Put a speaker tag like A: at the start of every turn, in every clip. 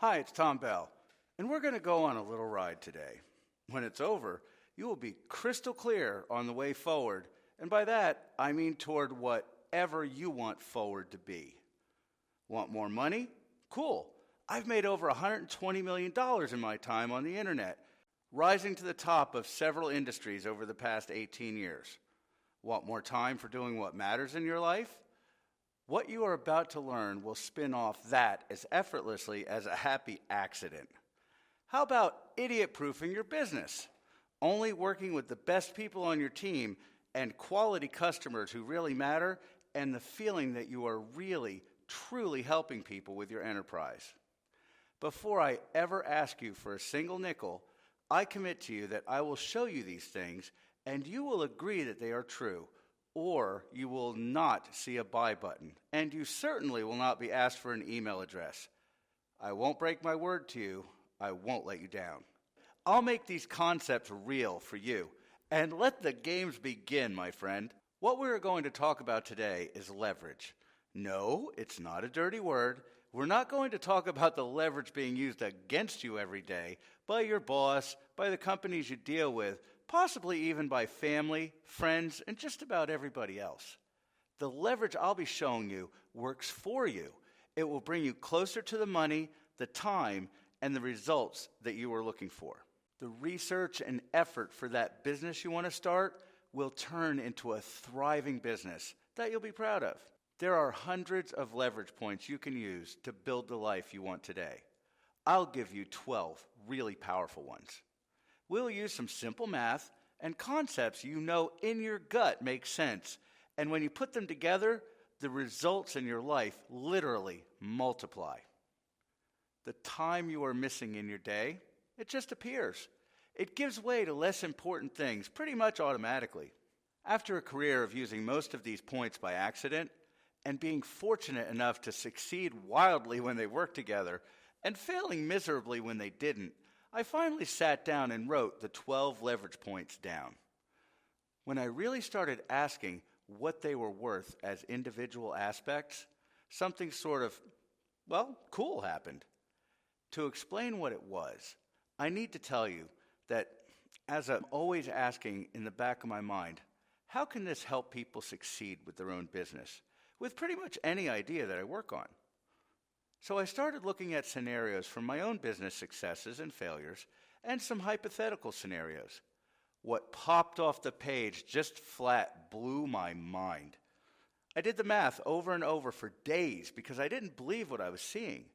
A: Hi, it's Tom Bell, and we're going to go on a little ride today. When it's over, you will be crystal clear on the way forward, and by that, I mean toward whatever you want forward to be. Want more money? Cool. I've made over $120 million in my time on the internet, rising to the top of several industries over the past 18 years. Want more time for doing what matters in your life? What you are about to learn will spin off that as effortlessly as a happy accident. How about idiot-proofing your business? Only working with the best people on your team and quality customers who really matter, and the feeling that you are really, truly helping people with your enterprise. Before I ever ask you for a single nickel, I commit to you that I will show you these things, and you will agree that they are true, or you will not see a buy button, and you certainly will not be asked for an email address. I won't break my word to you. I won't let you down. I'll make these concepts real for you, and let the games begin, my friend. What we're going to talk about today is leverage. No, it's not a dirty word. We're not going to talk about the leverage being used against you every day by your boss, by the companies you deal with, possibly even by family, friends, and just about everybody else. The leverage I'll be showing you works for you. It will bring you closer to the money, the time, and the results that you are looking for. The research and effort for that business you want to start will turn into a thriving business that you'll be proud of. There are hundreds of leverage points you can use to build the life you want today. I'll give you 12 really powerful ones. We'll use some simple math and concepts you know in your gut make sense. And when you put them together, the results in your life literally multiply. The time you are missing in your day, it just appears. It gives way to less important things pretty much automatically. After a career of using most of these points by accident, and being fortunate enough to succeed wildly when they worked together, and failing miserably when they didn't, I finally sat down and wrote the 12 leverage points down. When I really started asking what they were worth as individual aspects, something sort of, cool happened. To explain what it was, I need to tell you that as I'm always asking in the back of my mind, how can this help people succeed with their own business, with pretty much any idea that I work on? So I started looking at scenarios from my own business successes and failures, and some hypothetical scenarios. What popped off the page just flat blew my mind. I did the math over and over for days because I didn't believe what I was seeing.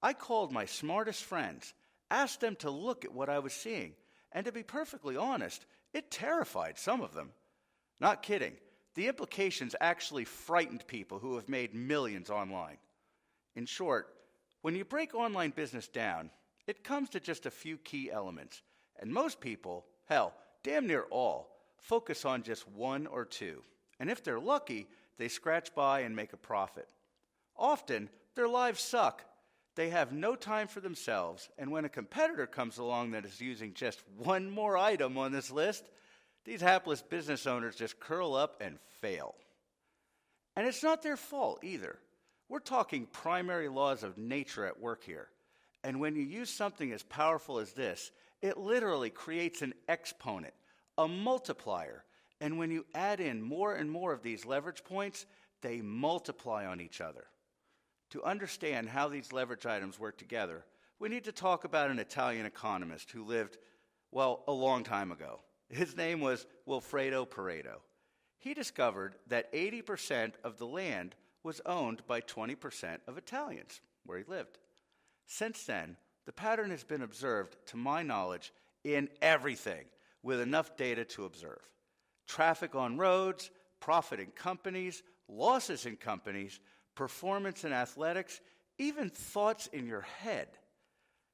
A: I called my smartest friends, asked them to look at what I was seeing, and to be perfectly honest, it terrified some of them. Not kidding. The implications actually frightened people who have made millions online. In short, when you break online business down, it comes to just a few key elements, and most people, damn near all, focus on just one or two. And if they're lucky, they scratch by and make a profit. Often, their lives suck. They have no time for themselves, and when a competitor comes along that is using just one more item on this list, these hapless business owners just curl up and fail. And it's not their fault either. We're talking primary laws of nature at work here. And when you use something as powerful as this, it literally creates an exponent, a multiplier. And when you add in more and more of these leverage points, they multiply on each other. To understand how these leverage items work together, we need to talk about an Italian economist who lived, a long time ago. His name was Wilfredo Pareto. He discovered that 80% of the land was owned by 20% of Italians, where he lived. Since then, the pattern has been observed, to my knowledge, in everything with enough data to observe. Traffic on roads, profit in companies, losses in companies, performance in athletics, even thoughts in your head.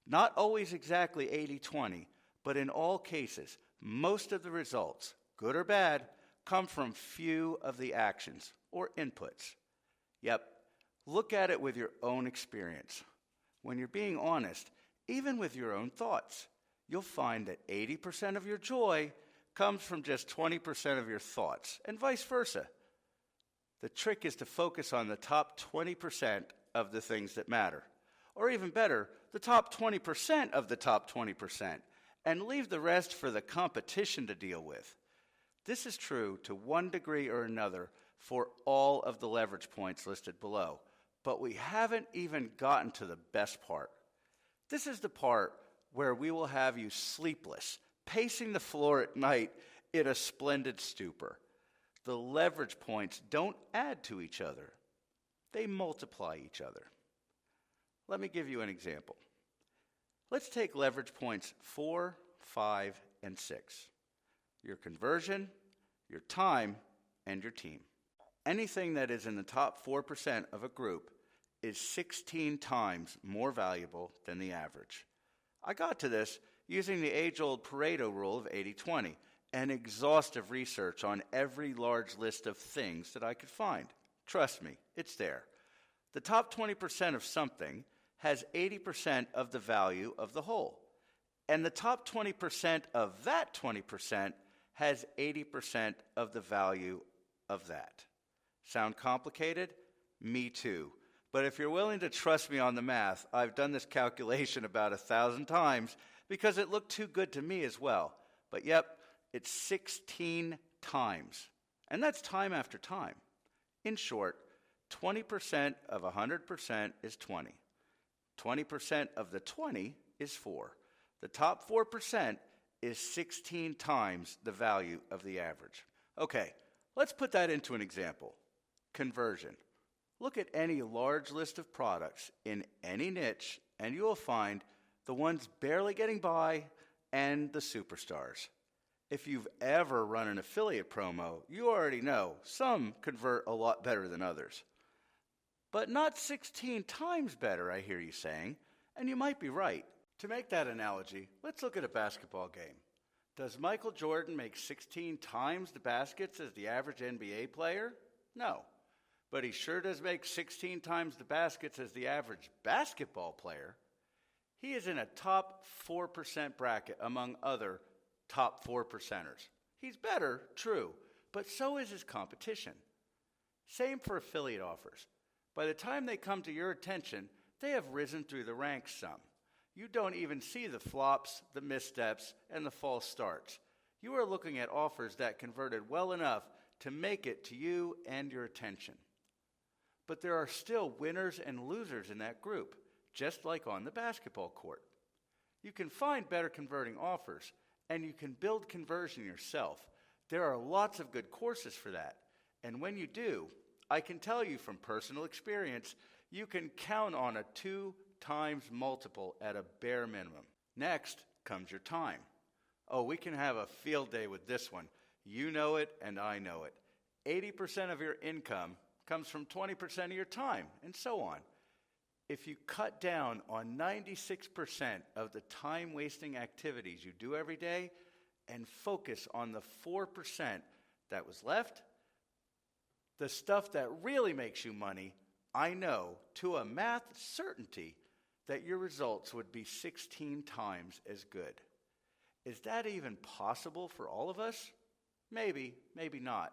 A: Not always exactly 80-20, but in all cases, most of the results, good or bad, come from few of the actions or inputs. Yep, look at it with your own experience. When you're being honest, even with your own thoughts, you'll find that 80% of your joy comes from just 20% of your thoughts, and vice versa. The trick is to focus on the top 20% of the things that matter. Or even better, the top 20% of the top 20%, and leave the rest for the competition to deal with. This is true to one degree or another for all of the leverage points listed below, but we haven't even gotten to the best part. This is the part where we will have you sleepless, pacing the floor at night in a splendid stupor. The leverage points don't add to each other. They multiply each other. Let me give you an example. Let's take leverage points 4, 5, and 6. Your conversion, your time, and your team. Anything that is in the top 4% of a group is 16 times more valuable than the average. I got to this using the age-old Pareto rule of 80-20 and exhaustive research on every large list of things that I could find. Trust me, it's there. The top 20% of something has 80% of the value of the whole. And the top 20% of that 20% has 80% of the value of that. Sound complicated? Me too. But if you're willing to trust me on the math, I've done this calculation about 1,000 times because it looked too good to me as well. But yep, it's 16 times. And that's time after time. In short, 20% of 100% is 20. 20% of the 20 is 4. The top 4% is 16 times the value of the average. Okay, let's put that into an example. Conversion. Look at any large list of products in any niche, and you will find the ones barely getting by and the superstars. If you've ever run an affiliate promo, you already know some convert a lot better than others. But not 16 times better, I hear you saying, and you might be right. To make that analogy, let's look at a basketball game. Does Michael Jordan make 16 times the baskets as the average NBA player? No. But he sure does make 16 times the baskets as the average basketball player. He is in a top 4% bracket among other top 4%ers. He's better, true, but so is his competition. Same for affiliate offers. By the time they come to your attention, they have risen through the ranks some. You don't even see the flops, the missteps, and the false starts. You are looking at offers that converted well enough to make it to you and your attention. But there are still winners and losers in that group, just like on the basketball court. You can find better converting offers, and you can build conversion yourself. There are lots of good courses for that. And when you do, I can tell you from personal experience, you can count on a 2 times multiple at a bare minimum. Next comes your time. Oh, we can have a field day with this one. You know it and I know it. 80% of your income comes from 20% of your time, and so on. If you cut down on 96% of the time-wasting activities you do every day and focus on the 4% that was left, the stuff that really makes you money, I know to a math certainty that your results would be 16 times as good. Is that even possible for all of us? Maybe, maybe not.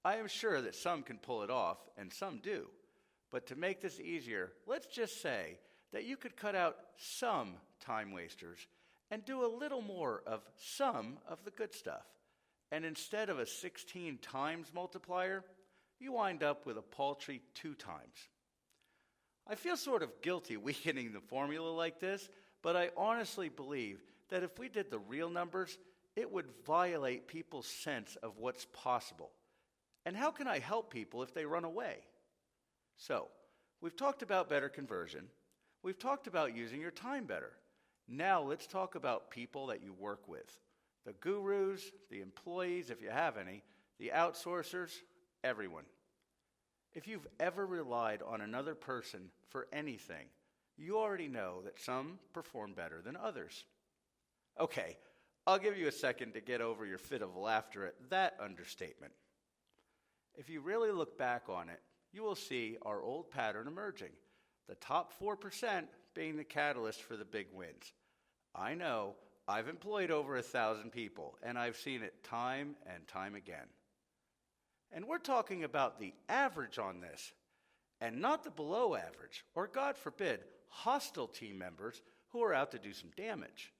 A: I am sure that some can pull it off, and some do. But to make this easier, let's just say that you could cut out some time wasters and do a little more of some of the good stuff. And instead of a 16 times multiplier, you wind up with a paltry 2 times. I feel sort of guilty weakening the formula like this, but I honestly believe that if we did the real numbers, it would violate people's sense of what's possible. And how can I help people if they run away? So, we've talked about better conversion. We've talked about using your time better. Now let's talk about people that you work with. The gurus, the employees, if you have any, the outsourcers, everyone. If you've ever relied on another person for anything, you already know that some perform better than others. Okay, I'll give you a second to get over your fit of laughter at that understatement. If you really look back on it, you will see our old pattern emerging, the top 4% being the catalyst for the big wins. I know, I've employed over 1,000 people, and I've seen it time and time again. And we're talking about the average on this. and not the below average, or God forbid, hostile team members who are out to do some damage.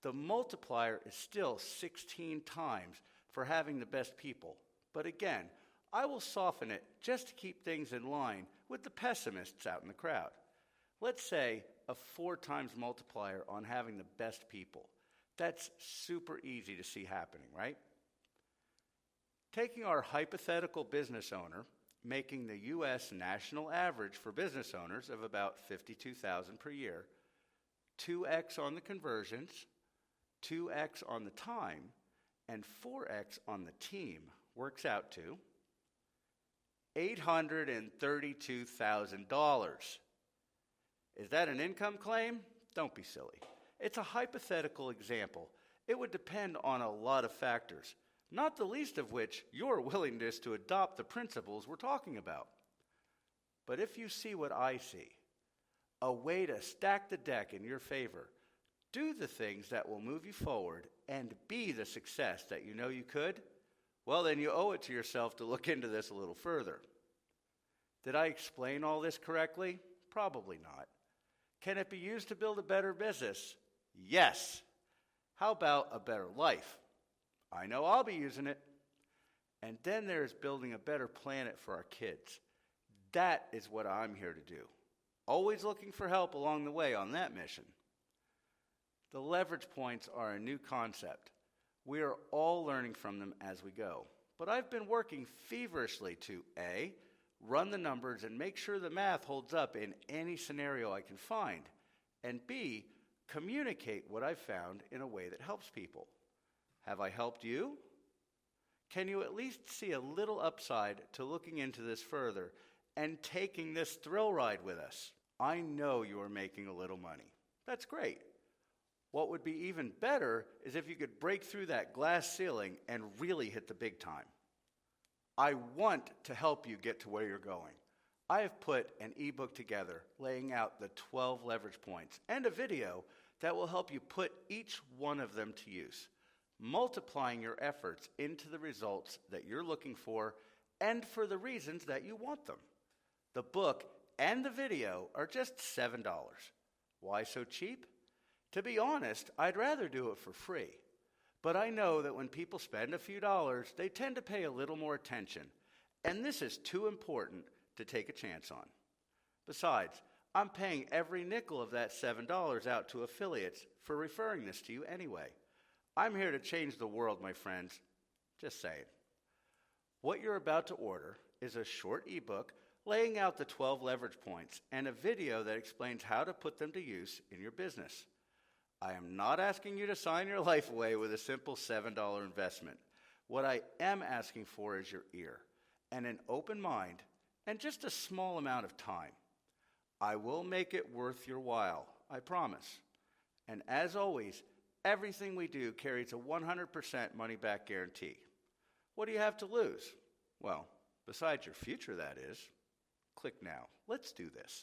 A: The multiplier is still 16 times for having the best people. But again, I will soften it just to keep things in line with the pessimists out in the crowd. Let's say a 4 times multiplier on having the best people. That's super easy to see happening, right? Taking our hypothetical business owner, making the U.S. national average for business owners of about $52,000 per year, 2x on the conversions, 2x on the time, and 4x on the team works out to $832,000. Is that an income claim? Don't be silly. It's a hypothetical example. It would depend on a lot of factors, not the least of which your willingness to adopt the principles we're talking about. But if you see what I see, a way to stack the deck in your favor, do the things that will move you forward, and be the success that you know you could, well, then you owe it to yourself to look into this a little further. Did I explain all this correctly? Probably not. Can it be used to build a better business? Yes. How about a better life? I know I'll be using it. And then there's building a better planet for our kids. That is what I'm here to do. Always looking for help along the way on that mission. The leverage points are a new concept. We are all learning from them as we go. But I've been working feverishly to A, run the numbers and make sure the math holds up in any scenario I can find, and B, communicate what I've found in a way that helps people. Have I helped you? Can you at least see a little upside to looking into this further and taking this thrill ride with us? I know you are making a little money. That's great. What would be even better is if you could break through that glass ceiling and really hit the big time. I want to help you get to where you're going. I have put an ebook together laying out the 12 leverage points and a video that will help you put each one of them to use, multiplying your efforts into the results that you're looking for and for the reasons that you want them. The book and the video are just $7. Why so cheap? To be honest, I'd rather do it for free. But I know that when people spend a few dollars, they tend to pay a little more attention. And this is too important to take a chance on. Besides, I'm paying every nickel of that $7 out to affiliates for referring this to you anyway. I'm here to change the world, my friends. Just saying. What you're about to order is a short ebook laying out the 12 leverage points and a video that explains how to put them to use in your business. I am not asking you to sign your life away with a simple $7 investment. What I am asking for is your ear and an open mind and just a small amount of time. I will make it worth your while, I promise. And as always, everything we do carries a 100% money-back guarantee. What do you have to lose? Well, besides your future, that is. Click now. Let's do this.